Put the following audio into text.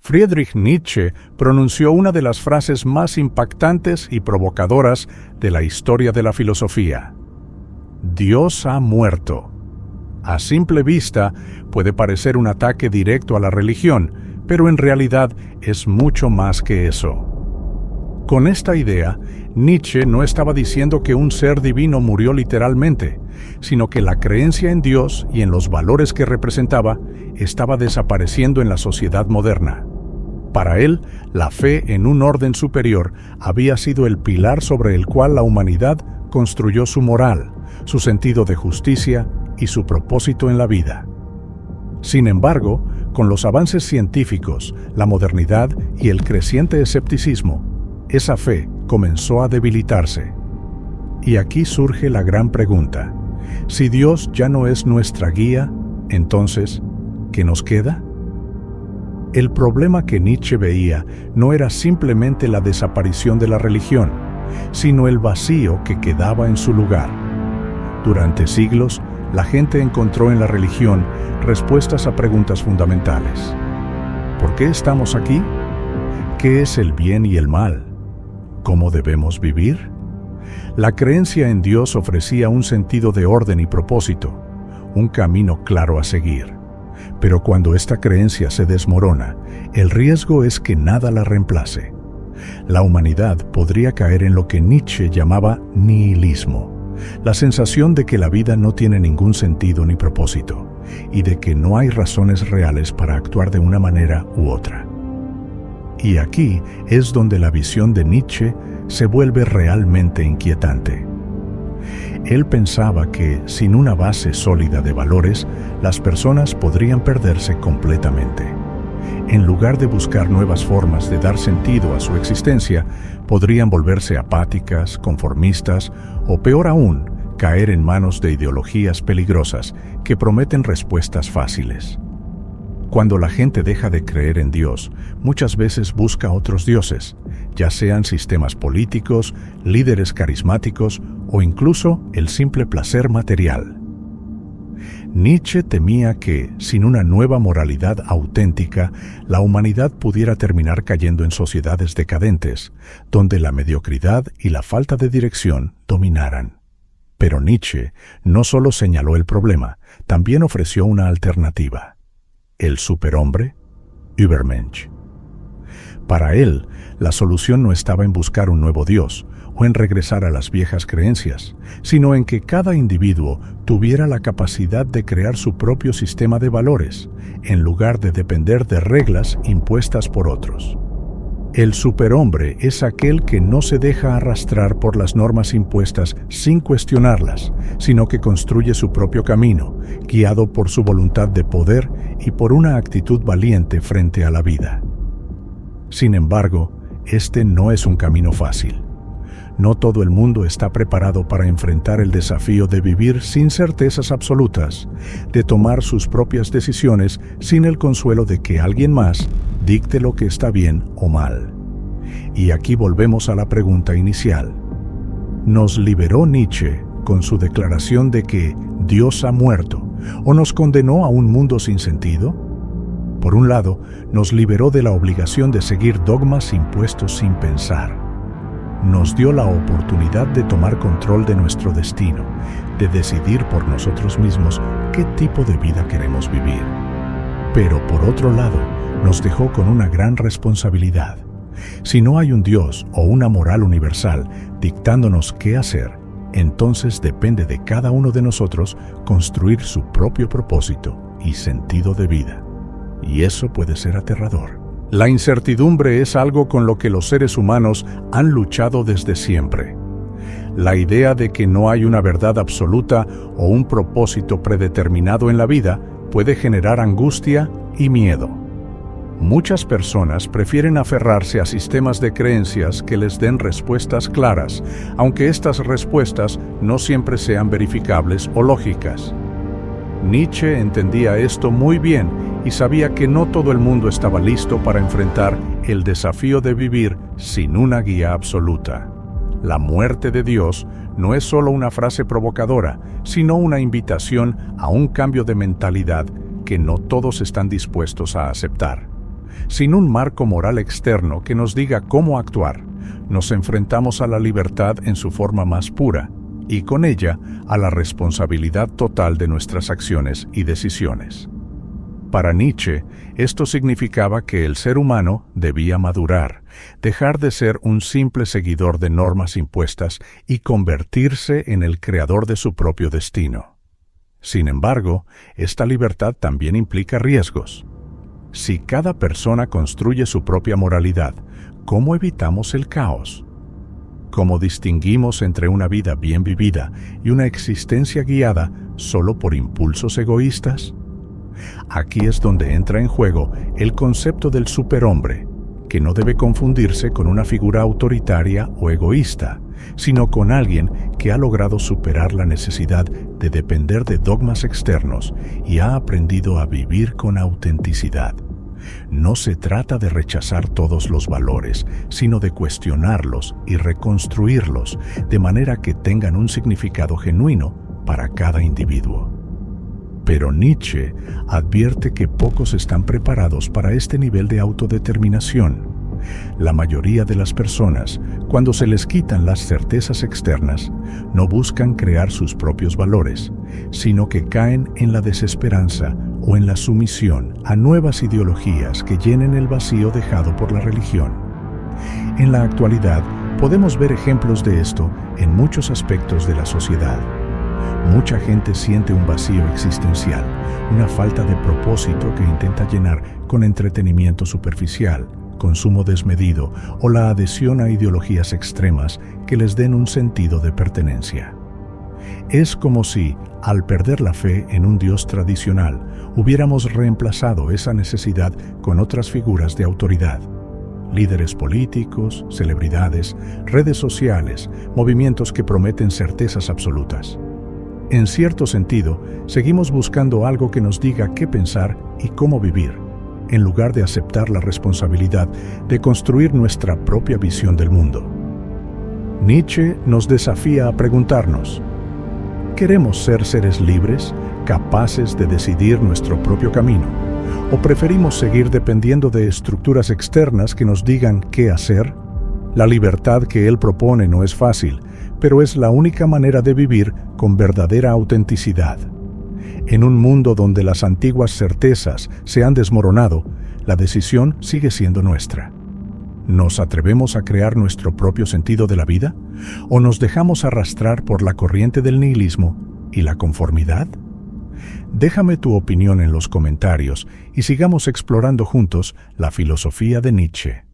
Friedrich Nietzsche pronunció una de las frases más impactantes y provocadoras de la historia de la filosofía. Dios ha muerto. A simple vista puede parecer un ataque directo a la religión, pero en realidad es mucho más que eso. Con esta idea, Nietzsche no estaba diciendo que un ser divino murió literalmente, sino que la creencia en Dios y en los valores que representaba estaba desapareciendo en la sociedad moderna. Para él, la fe en un orden superior había sido el pilar sobre el cual la humanidad construyó su moral, su sentido de justicia y su propósito en la vida. Sin embargo, con los avances científicos, la modernidad y el creciente escepticismo, esa fe comenzó a debilitarse. Y aquí surge la gran pregunta: si Dios ya no es nuestra guía, entonces, ¿qué nos queda? El problema que Nietzsche veía no era simplemente la desaparición de la religión, sino el vacío que quedaba en su lugar. Durante siglos, la gente encontró en la religión respuestas a preguntas fundamentales. ¿Por qué estamos aquí? ¿Qué es el bien y el mal? ¿Cómo debemos vivir? La creencia en Dios ofrecía un sentido de orden y propósito, un camino claro a seguir. Pero cuando esta creencia se desmorona, el riesgo es que nada la reemplace. La humanidad podría caer en lo que Nietzsche llamaba nihilismo, la sensación de que la vida no tiene ningún sentido ni propósito, y de que no hay razones reales para actuar de una manera u otra. Y aquí es donde la visión de Nietzsche se vuelve realmente inquietante. Él pensaba que, sin una base sólida de valores, las personas podrían perderse completamente. En lugar de buscar nuevas formas de dar sentido a su existencia, podrían volverse apáticas, conformistas o, peor aún, caer en manos de ideologías peligrosas que prometen respuestas fáciles. Cuando la gente deja de creer en Dios, muchas veces busca otros dioses, ya sean sistemas políticos, líderes carismáticos o incluso el simple placer material. Nietzsche temía que, sin una nueva moralidad auténtica, la humanidad pudiera terminar cayendo en sociedades decadentes, donde la mediocridad y la falta de dirección dominaran. Pero Nietzsche no solo señaló el problema, también ofreció una alternativa: el superhombre, Übermensch. Para él, la solución no estaba en buscar un nuevo Dios o en regresar a las viejas creencias, sino en que cada individuo tuviera la capacidad de crear su propio sistema de valores, en lugar de depender de reglas impuestas por otros. El superhombre es aquel que no se deja arrastrar por las normas impuestas sin cuestionarlas, sino que construye su propio camino, guiado por su voluntad de poder y por una actitud valiente frente a la vida. Sin embargo, este no es un camino fácil. No todo el mundo está preparado para enfrentar el desafío de vivir sin certezas absolutas, de tomar sus propias decisiones sin el consuelo de que alguien más dicte lo que está bien o mal. Y aquí volvemos a la pregunta inicial. ¿Nos liberó Nietzsche con su declaración de que Dios ha muerto o nos condenó a un mundo sin sentido? Por un lado, nos liberó de la obligación de seguir dogmas impuestos sin pensar. Nos dio la oportunidad de tomar control de nuestro destino, de decidir por nosotros mismos qué tipo de vida queremos vivir. Pero por otro lado, nos dejó con una gran responsabilidad. Si no hay un Dios o una moral universal dictándonos qué hacer, entonces depende de cada uno de nosotros construir su propio propósito y sentido de vida. Y eso puede ser aterrador. La incertidumbre es algo con lo que los seres humanos han luchado desde siempre. La idea de que no hay una verdad absoluta o un propósito predeterminado en la vida puede generar angustia y miedo. Muchas personas prefieren aferrarse a sistemas de creencias que les den respuestas claras, aunque estas respuestas no siempre sean verificables o lógicas. Nietzsche entendía esto muy bien y sabía que no todo el mundo estaba listo para enfrentar el desafío de vivir sin una guía absoluta. La muerte de Dios no es solo una frase provocadora, sino una invitación a un cambio de mentalidad que no todos están dispuestos a aceptar. Sin un marco moral externo que nos diga cómo actuar, nos enfrentamos a la libertad en su forma más pura y con ella a la responsabilidad total de nuestras acciones y decisiones. Para Nietzsche, esto significaba que el ser humano debía madurar, dejar de ser un simple seguidor de normas impuestas y convertirse en el creador de su propio destino. Sin embargo, esta libertad también implica riesgos. Si cada persona construye su propia moralidad, ¿cómo evitamos el caos? ¿Cómo distinguimos entre una vida bien vivida y una existencia guiada solo por impulsos egoístas? Aquí es donde entra en juego el concepto del superhombre, que no debe confundirse con una figura autoritaria o egoísta, sino con alguien que ha logrado superar la necesidad de depender de dogmas externos y ha aprendido a vivir con autenticidad. No se trata de rechazar todos los valores, sino de cuestionarlos y reconstruirlos de manera que tengan un significado genuino para cada individuo. Pero Nietzsche advierte que pocos están preparados para este nivel de autodeterminación. La mayoría de las personas, cuando se les quitan las certezas externas, no buscan crear sus propios valores, sino que caen en la desesperanza o en la sumisión a nuevas ideologías que llenen el vacío dejado por la religión. En la actualidad, podemos ver ejemplos de esto en muchos aspectos de la sociedad. Mucha gente siente un vacío existencial, una falta de propósito que intenta llenar con entretenimiento superficial, consumo desmedido o la adhesión a ideologías extremas que les den un sentido de pertenencia. Es como si, al perder la fe en un Dios tradicional, hubiéramos reemplazado esa necesidad con otras figuras de autoridad. Líderes políticos, celebridades, redes sociales, movimientos que prometen certezas absolutas. En cierto sentido, seguimos buscando algo que nos diga qué pensar y cómo vivir, en lugar de aceptar la responsabilidad de construir nuestra propia visión del mundo. Nietzsche nos desafía a preguntarnos: ¿queremos ser seres libres, capaces de decidir nuestro propio camino? ¿O preferimos seguir dependiendo de estructuras externas que nos digan qué hacer? La libertad que él propone no es fácil, pero es la única manera de vivir con verdadera autenticidad. En un mundo donde las antiguas certezas se han desmoronado, la decisión sigue siendo nuestra. ¿Nos atrevemos a crear nuestro propio sentido de la vida? ¿O nos dejamos arrastrar por la corriente del nihilismo y la conformidad? Déjame tu opinión en los comentarios y sigamos explorando juntos la filosofía de Nietzsche.